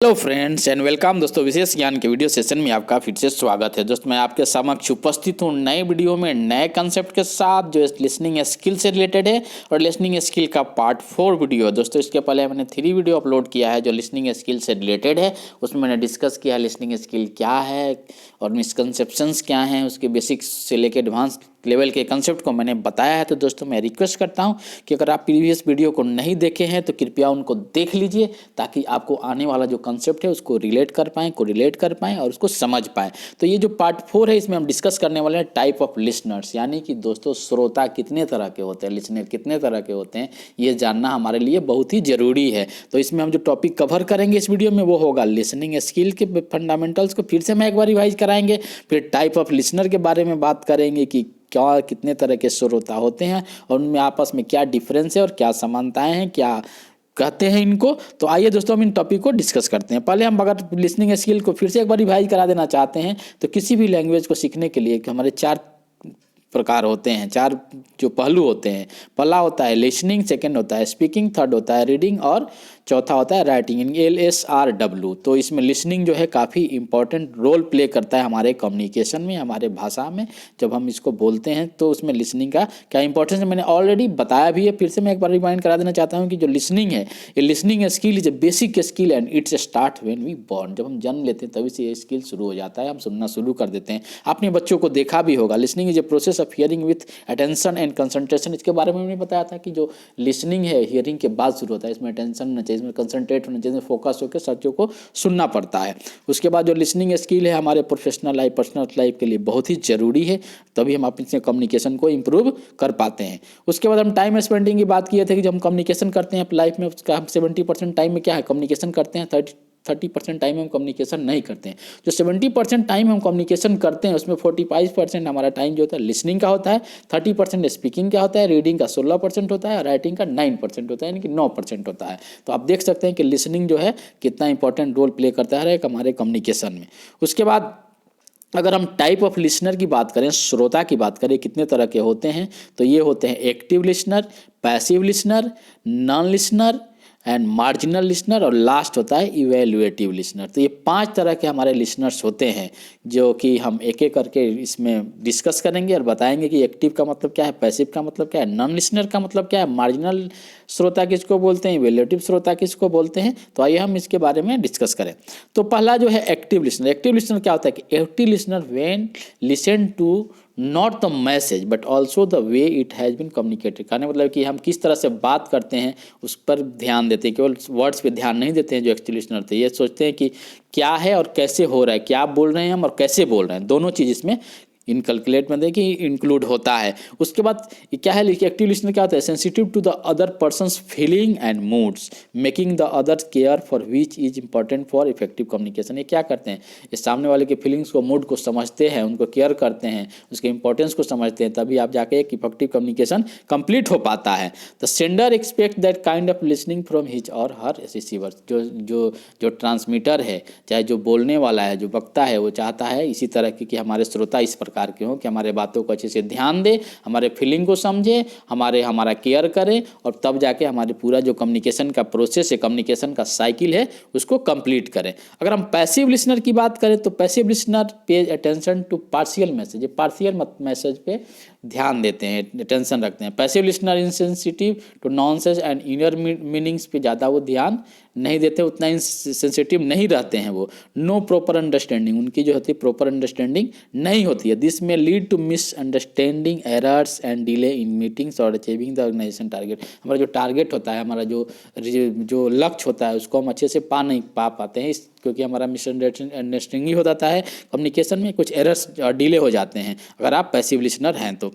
Hello friends and welcome दोस्तों, विशेष ज्ञान के वीडियो सेशन में आपका फिर से स्वागत है। दोस्तों, मैं आपके समक्ष उपस्थित हूँ नए वीडियो में नए कंसेप्ट के साथ जो लिसनिंग स्किल से रिलेटेड है और लिसनिंग स्किल का पार्ट 4 वीडियो है। दोस्तों, इसके पहले मैंने 3 वीडियो अपलोड किया है जो लिसनिंग स्किल से रिलेटेड है। उसमें मैंने डिस्कस किया है लिसनिंग स्किल क्या है और मिसकंसेप्शंस क्या हैं, उसके बेसिक्स से लेकर एडवांस लेवल के कंसेप्ट को मैंने बताया है। तो दोस्तों, मैं रिक्वेस्ट करता हूं कि अगर आप प्रीवियस वीडियो को नहीं देखे हैं तो कृपया उनको देख लीजिए, ताकि आपको आने वाला जो कंसेप्ट है उसको रिलेट कर पाएँ और उसको समझ पाएँ। तो ये जो पार्ट 4 है, इसमें हम डिस्कस करने वाले हैं टाइप ऑफ लिसनर्स, यानी कि दोस्तों श्रोता कितने तरह के होते हैं, लिसनर कितने तरह के होते हैं, ये जानना हमारे लिए बहुत ही ज़रूरी है। तो इसमें हम जो टॉपिक कवर करेंगे इस वीडियो में वो होगा लिसनिंग स्किल के फंडामेंटल्स को फिर से मैं एक बार रिवाइज कराएंगे। फिर टाइप ऑफ लिसनर के बारे में बात करेंगे कि क्या कितने तरह के श्रोता होते हैं और उनमें आपस में क्या डिफरेंस है और क्या समानताएं हैं, क्या कहते हैं इनको। तो आइए दोस्तों, हम इन टॉपिक को डिस्कस करते हैं। पहले हम अगर लिसनिंग स्किल को फिर से एक बार रिवाइज करा देना चाहते हैं तो किसी भी लैंग्वेज को सीखने के लिए हमारे 4 प्रकार होते हैं, 4 जो पहलू होते हैं। पहला होता है लिसनिंग, सेकंड होता है स्पीकिंग, थर्ड होता है रीडिंग और चौथा होता है राइटिंग, LSRW। तो इसमें लिसनिंग जो है काफ़ी इंपॉर्टेंट रोल प्ले करता है हमारे कम्युनिकेशन में, हमारे भाषा में। जब हम इसको बोलते हैं तो उसमें लिसनिंग का क्या इंपॉर्टेंस है मैंने ऑलरेडी बताया भी है। फिर से मैं एक बार रिमाइंड करा देना चाहता हूँ कि जो लिसनिंग है, ये listening skill is a basic skill and it's start when we born. जब हम जन्म लेते हैं तभी से ये स्किल शुरू हो जाता है, हम सुनना शुरू कर देते हैं। आपने बच्चों को देखा भी होगा, listening is a process of hearing with attention and concentration. इसके बारे में मैंने बताया था कि जो लिसनिंग है हियरिंग के बाद शुरू होता है, इसमें अटेंशन होना चाहिए, इसमें कंसंट्रेट होना चाहिए, फोकस होकर सत्यों को सुनना पड़ता है। उसके बाद जो लिसनिंग स्किल है हमारे प्रोफेशनल लाइफ, पर्सनल लाइफ के लिए बहुत ही ज़रूरी है, तभी हम अपने कम्युनिकेशन को इम्प्रूव कर पाते हैं। उसके बाद हम टाइम स्पेंडिंग की बात किए थे कि जब हम कम्युनिकेशन करते हैं लाइफ में, उसका हम 70% टाइम में क्या है कम्युनिकेशन करते हैं, 30% टाइम हम कम्युनिकेशन नहीं करते हैं। जो 70% टाइम हम कम्युनिकेशन करते हैं उसमें 45% हमारा टाइम जो होता है लिसनिंग का होता है, 30% स्पीकिंग का होता है, रीडिंग का 16% होता है, राइटिंग का 9% होता है, यानी कि 9% होता है। तो आप देख सकते हैं कि लिसनिंग जो है कितना इंपॉर्टेंट रोल प्ले करता है हमारे कम्युनिकेशन में। उसके बाद अगर हम टाइप ऑफ लिसनर की बात करें, श्रोता की बात करें, कितने तरह के होते हैं, तो ये होते हैं active listener, passive listener, non listener and marginal listener और लास्ट होता है इवेल्युएटिव लिसनर। तो ये 5 तरह के हमारे लिसनर्स होते हैं जो कि हम एक एक करके इसमें डिस्कस करेंगे और बताएंगे कि एक्टिव का मतलब क्या है, पैसिव का मतलब क्या है, नॉन लिसनर का मतलब क्या है, मार्जिनल श्रोता किसको बोलते हैं, इवेल्युएटिव श्रोता किसको बोलते हैं। तो आइए हम इसके बारे में डिस्कस करें। तो पहला जो है एक्टिव लिसनर। एक्टिव लिसनर क्या होता है कि active listener when listen to not the message but also the way it has been communicated. कहने मतलब कि हम किस तरह से बात करते हैं उस पर ध्यान देते हैं, केवल वर्ड्स पे ध्यान नहीं देते हैं। जो एक्टिव लिसनर थे ये सोचते हैं कि क्या है और कैसे हो रहा है, क्या बोल रहे हैं हम और कैसे बोल रहे हैं, दोनों चीज़ इसमें इनकलकुलेट में देखिए इंक्लूड होता है। उसके बाद क्या है एक्टिव लिसनर क्या होता है, sensitive to the other persons feeling and moods, making the other care for which is important for effective communication. ये क्या करते हैं, इस सामने वाले के फीलिंग्स को, मूड को समझते हैं, उनको केयर करते हैं, उसके इंपॉर्टेंस को समझते हैं, तभी आप जाके एक इफेक्टिव कम्युनिकेशन कंप्लीट हो पाता है। The sender expect that kind of listening from his और हर रिसीवर। जो ट्रांसमीटर है, चाहे जो बोलने वाला है, जो वक्ता है, वो चाहता है इसी तरह की कि हमारे श्रोता इस प्रकार के हों कि हमारे बातों को अच्छे से ध्यान दे, हमारे फीलिंग को समझे, हमारा केयर करें और तब जाके हमारे पूरा जो कम्युनिकेशन का प्रोसेस है, कम्युनिकेशन का साइकिल है, उसको कंप्लीट करें। अगर हम पैसिव लिसनर की बात करें तो passive listener pay attention to partial message, partial message पे ध्यान देते हैं, अटेंशन रखते हैं। Passive listener insensitive to nonsense and inner meanings पे ज़्यादा वो ध्यान नहीं देते, उतना सेंसिटिव नहीं रहते हैं वो। नो प्रॉपर अंडरस्टैंडिंग, उनकी जो होती है प्रॉपर अंडरस्टैंडिंग नहीं होती है। This may lead to misunderstanding, errors and delay in meetings और अचीविंग द ऑर्गेनाइजेशन टारगेट। हमारा जो टारगेट होता है, हमारा जो लक्ष्य होता है, उसको हम अच्छे से नहीं पा पाते हैं, क्योंकि हमारा मिसअंडरस्टैंडिंग हो जाता है, कम्युनिकेशन में कुछ एरर्स डिले हो जाते हैं अगर आप पैसिव लिसनर हैं तो।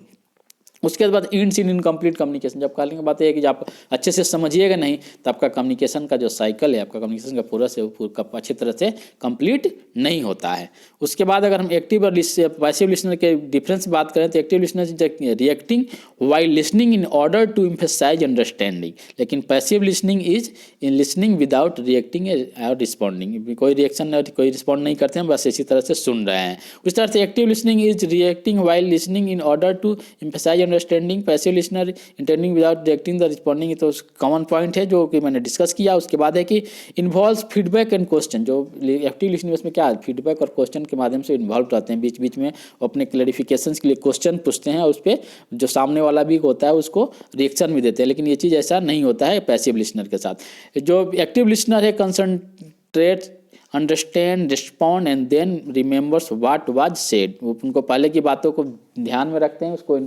उसके बाद इंड्स इन इनकम्प्लीट कम्युनिकेशन। जब कहने की बात है कि जब आप अच्छे से समझिएगा नहीं तो आपका कम्युनिकेशन का जो साइकिल है, आपका कम्युनिकेशन का पूरा से पूरा अच्छी तरह से कंप्लीट नहीं होता है। उसके बाद अगर हम एक्टिव और पैसिव लिसनर के डिफरेंस बात करें तो active listener is reacting while listening in order to emphasize understanding, लेकिन passive listening is in listening without reacting और रिस्पॉन्डिंग। कोई रिएक्शन कोई रिस्पॉन्ड नहीं करते हैं, बस इसी तरह से सुन रहे हैं। उस तरह से active listening is reacting while listening in order to emphasize understanding, passive listener interning without reacting the responding, तो कॉमन पॉइंट है जो कि मैंने डिस्कस किया। उसके बाद है कि इन्वॉल्व्स फीडबैक एंड क्वेश्चन, जो एक्टिव लिसनिंग उसमें क्या है, फीडबैक और क्वेश्चन के माध्यम से इन्वॉल्व रहते हैं, बीच बीच में अपने क्लैरिफिकेशंस के लिए क्वेश्चन पूछते हैं और उस पर जो सामने वाला भी होता है उसको रिएक्शन भी देते हैं। लेकिन ये चीज़ ऐसा नहीं होता है पैसिव लिसनर के साथ। जो एक्टिव लिसनर है concentrate, understand, respond and then remembers what was said, उनको पहले की बातों को ध्यान में रखते हैं, उसको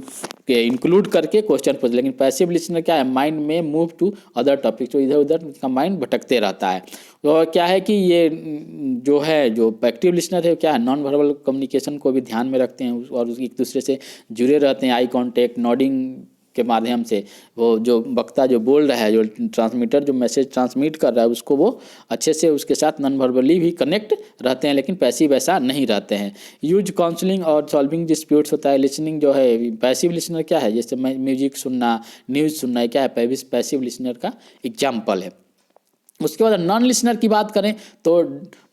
इंक्लूड करके क्वेश्चन पूछते। लेकिन पैसिव लिसनर क्या है, माइंड में मूव टू अदर टॉपिक, तो इधर उधर उसका माइंड भटकते रहता है। तो क्या है कि ये जो है, जो एक्टिव लिसनर है क्या है, नॉन वर्बल कम्युनिकेशन को भी ध्यान में रखते हैं और एक दूसरे से जुड़े रहते हैं, आई कॉन्टेक्ट, नॉडिंग के माध्यम से। वो जो वक्ता जो बोल रहा है, जो ट्रांसमीटर जो मैसेज ट्रांसमिट कर रहा है, उसको वो अच्छे से उसके साथ नॉन वर्बली भी कनेक्ट रहते हैं, लेकिन पैसिव ऐसा नहीं रहते हैं। यूज काउंसलिंग और सॉल्विंग डिस्प्यूट्स होता है। लिसनिंग जो है, पैसिव लिसनर क्या है, जैसे म्यूजिक सुनना, न्यूज़ सुनना, है क्या है, पैसिव लिसनर का एग्जाम्पल है। उसके बाद नॉन लिसनर की बात करें तो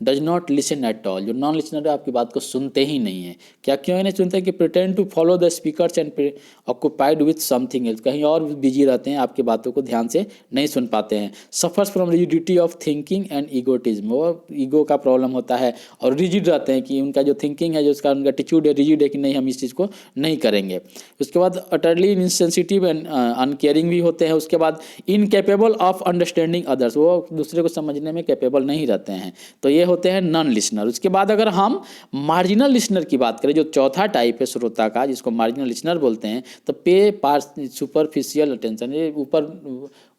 does not listen at all, जो नॉन लिसनर है आपकी बात को सुनते ही नहीं है। क्या क्यों नहीं सुनते, कि pretend to follow the speakers and occupied with something else, कहीं और बिजी रहते हैं, आपकी बातों को ध्यान से नहीं सुन पाते हैं। Suffers from rigidity of thinking and egotism, वो ईगो का प्रॉब्लम होता है और रिजिड रहते हैं, कि उनका जो थिंकिंग है, जो उसका उनका एटीट्यूड है, रिजिड है कि नहीं हम इस चीज़ को नहीं करेंगे। उसके बाद अटरली इनसेंसिटिव एंड अनकेयरिंग भी होते हैं। उसके बाद इनकेपेबल ऑफ अंडरस्टैंडिंग अदर्स, वो दूसरे को समझने में कैपेबल नहीं रहते हैं, तो ये होते हैं नॉन लिसनर। उसके बाद अगर हम मार्जिनल लिसनर की बात करें, जो चौथा टाइप है श्रोता का, जिसको मार्जिनल लिसनर बोलते हैं, तो पे सुपरफिशियल अटेंशन, ये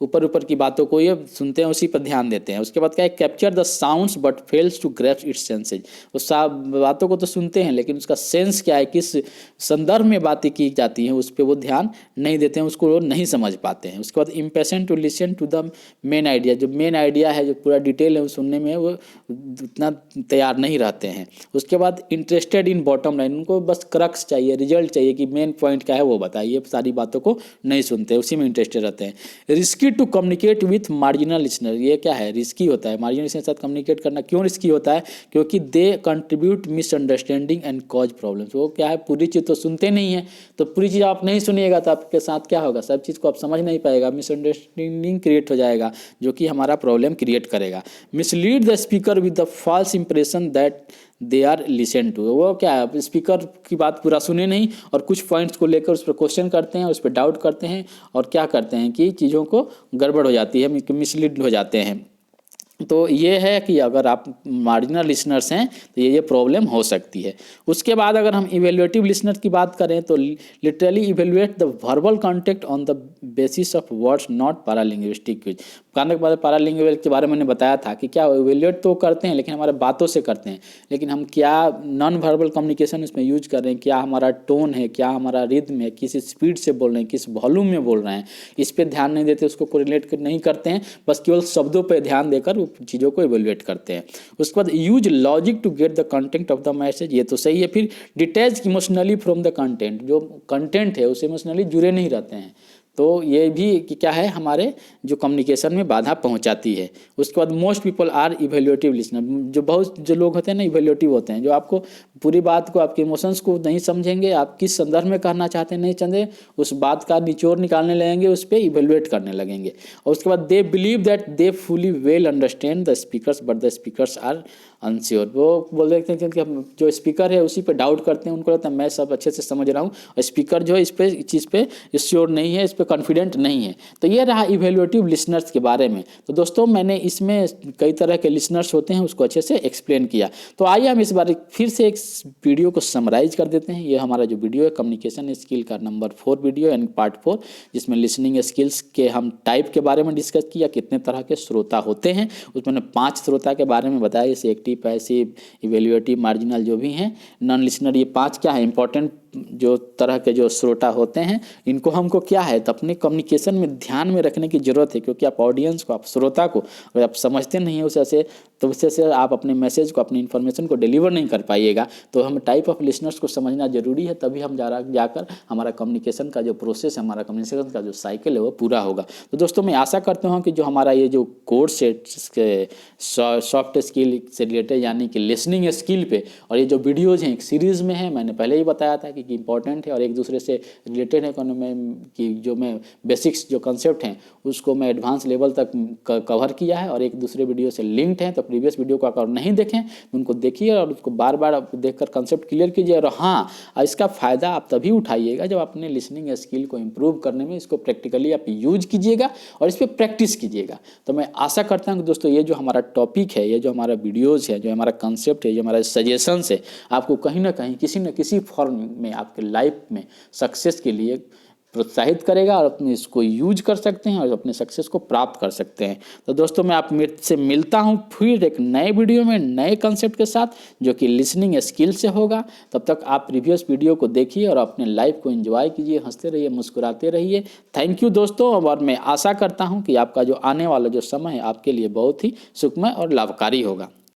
ऊपर की बातों को ये सुनते हैं, उसी पर ध्यान देते हैं। उसके बाद क्या है, capture the sounds but fails to grasp its senses, उस बातों को तो सुनते हैं लेकिन उसका सेंस क्या है, किस संदर्भ में बातें की जाती हैं, उस पर वो ध्यान नहीं देते हैं, उसको वो नहीं समझ पाते हैं। उसके बाद impatient to listen to the main idea, जो मेन आइडिया है, जो पूरा डिटेल है, वो सुनने में वो उतना तैयार नहीं रहते हैं। उसके बाद इंटरेस्टेड इन बॉटम लाइन, उनको बस क्रक्स चाहिए, रिजल्ट चाहिए, कि मेन पॉइंट क्या है वो बताइए, सारी बातों को नहीं सुनते, उसी में इंटरेस्टेड रहते हैं। Risky to communicate with marginal listener, ये क्या है, रिस्की होता है मार्जिनल लिसनर के साथ कम्युनिकेट करना। क्यों रिस्की होता है, क्योंकि they contribute misunderstanding and cause problems, वो क्या है, पूरी चीज़ तो सुनते नहीं है, तो पूरी चीज़ आप नहीं सुनिएगा तो आपके साथ क्या होगा, सब चीज़ को आप समझ नहीं पाएगा, मिसअंडरस्टैंडिंग क्रिएट हो जाएगा, जो कि हमारा प्रॉब्लम क्रिएट करेगा। Mislead the speaker with the false impression that they are listen to, वो क्या है, स्पीकर की बात पूरा सुने नहीं और कुछ पॉइंट्स को लेकर उस पर क्वेश्चन करते हैं, उस पर डाउट करते हैं और क्या करते हैं कि चीज़ों को गड़बड़ हो जाती है, मिसलीड हो जाते हैं। तो ये है कि अगर आप मार्जिनल लिसनर्स हैं तो ये प्रॉब्लम हो सकती है। उसके बाद अगर हम इवेल्युएटिव लिसनर की बात करें तो literally evaluate the verbal contact on the basis of words not paralinguistic use. कहने के बाद पैरालिंग्विस्टिक के बारे में मैंने बताया था कि क्या इवेल्युएट तो करते हैं लेकिन हमारे बातों से करते हैं, लेकिन हम क्या नॉन वर्बल कम्युनिकेशन उसमें यूज कर रहे हैं, क्या हमारा टोन है, क्या हमारा रिद्म है, किस स्पीड से बोल रहे हैं, किस वॉल्यूम में बोल रहे हैं, इस पर ध्यान नहीं देते, उसको कोरिलेट नहीं करते हैं, बस केवल शब्दों पर ध्यान देकर चीज़ों को इवेल्युएट करते हैं। उसके बाद use logic to get the content of the message, ये तो सही है। फिर detach emotionally from the content, जो कंटेंट है उसे इमोशनली जुड़े नहीं रहते हैं, तो ये भी क्या है, हमारे जो कम्युनिकेशन में बाधा पहुंचाती है। उसके बाद most people are evaluative listener, जो बहुत जो लोग होते हैं ना इवेल्युएटिव होते हैं, जो आपको पूरी बात को, आपके इमोशंस को नहीं समझेंगे, आप किस संदर्भ में कहना चाहते हैं नहीं समझे, उस बात का निचोड़ निकालने लगेंगे, उस पर इवेल्युएट करने लगेंगे। और उसके बाद they believe that they fully well understand the speakers but the speakers are unsure, वो बोल देते हैं कि हम जो स्पीकर है उसी पे डाउट करते हैं, उनको लगता है मैं सब अच्छे से समझ रहा हूँ, और स्पीकर जो है इस चीज़ पे श्योर नहीं है, इस पर कॉन्फिडेंट नहीं है। तो ये रहा इवेल्युएटिव लिसनर्स के बारे में। तो दोस्तों मैंने इसमें कई तरह के लिसनर्स होते हैं उसको अच्छे से एक्सप्लेन किया। तो आइए हम इस बार फिर से एक वीडियो को समराइज कर देते हैं। ये हमारा जो वीडियो है कम्युनिकेशन स्किल का नंबर 4 वीडियो यानी पार्ट 4, जिसमें लिसनिंग स्किल्स के हम टाइप के बारे में डिस्कस किया, कितने तरह के श्रोता होते हैं, उसमें 5 श्रोता के बारे में बताया, जैसे एक्टिव, पैसिव, इवेल्युएटिव, मार्जिनल जो भी हैं, नॉन लिसनर, ये 5 क्या है इंपॉर्टेंट जो तरह के जो श्रोता होते हैं, इनको हमको क्या है तो अपने कम्युनिकेशन में ध्यान में रखने की जरूरत है, क्योंकि आप ऑडियंस को, आप श्रोता को अगर आप समझते नहीं हैं उसे, तो उससे से आप अपने मैसेज को, अपनी इन्फॉर्मेशन को डिलीवर नहीं कर पाइएगा। तो हम टाइप ऑफ लिसनर्स को समझना जरूरी है, तभी हम जाकर हमारा कम्युनिकेशन का जो प्रोसेस है, हमारा कम्युनिकेशन का जो साइकिल है वो पूरा होगा। तो दोस्तों मैं आशा करता हूँ कि जो हमारा ये जो कोर्स है सॉफ्ट स्किल से रिलेटेड यानी कि लिसनिंग स्किल पे, और ये जो वीडियोज़ हैं एक सीरीज़ में है, मैंने पहले ही बताया था कि इंपॉर्टेंट है और एक दूसरे से रिलेटेड है कि जो मैं बेसिक्स जो कंसेप्ट हैं उसको मैं एडवांस लेवल तक कवर किया है और एक दूसरे वीडियो से लिंक्ड है। तो प्रीवियस वीडियो को अगर नहीं देखें तो उनको देखिए और उसको बार बार देखकर कंसेप्ट क्लियर कीजिए। और हाँ, इसका फ़ायदा आप तभी उठाइएगा जब अपने लिसनिंग स्किल को इम्प्रूव करने में इसको प्रैक्टिकली आप यूज कीजिएगा और इस पर प्रैक्टिस कीजिएगा। तो मैं आशा करता हूँ कि दोस्तों ये जो हमारा टॉपिक है, ये जो हमारा वीडियोज़ है, जो हमारा कंसेप्ट है, जो हमारा सजेशंस है, आपको कहीं ना कहीं किसी न किसी फॉर्म में आपके लाइफ में सक्सेस के लिए प्रोत्साहित करेगा और अपने इसको यूज कर सकते हैं और अपने सक्सेस को प्राप्त कर सकते हैं। तो दोस्तों मैं आप मेरे से मिलता हूं फिर एक नए वीडियो में नए कंसेप्ट के साथ जो कि लिसनिंग स्किल से होगा। तब तक आप प्रीवियस वीडियो को देखिए और अपने लाइफ को एंजॉय कीजिए, हंसते रहिए, मुस्कुराते रहिए। थैंक यू दोस्तों, और मैं आशा करता हूँ कि आपका जो आने वाला जो समय है आपके लिए बहुत ही सुखमय और लाभकारी होगा।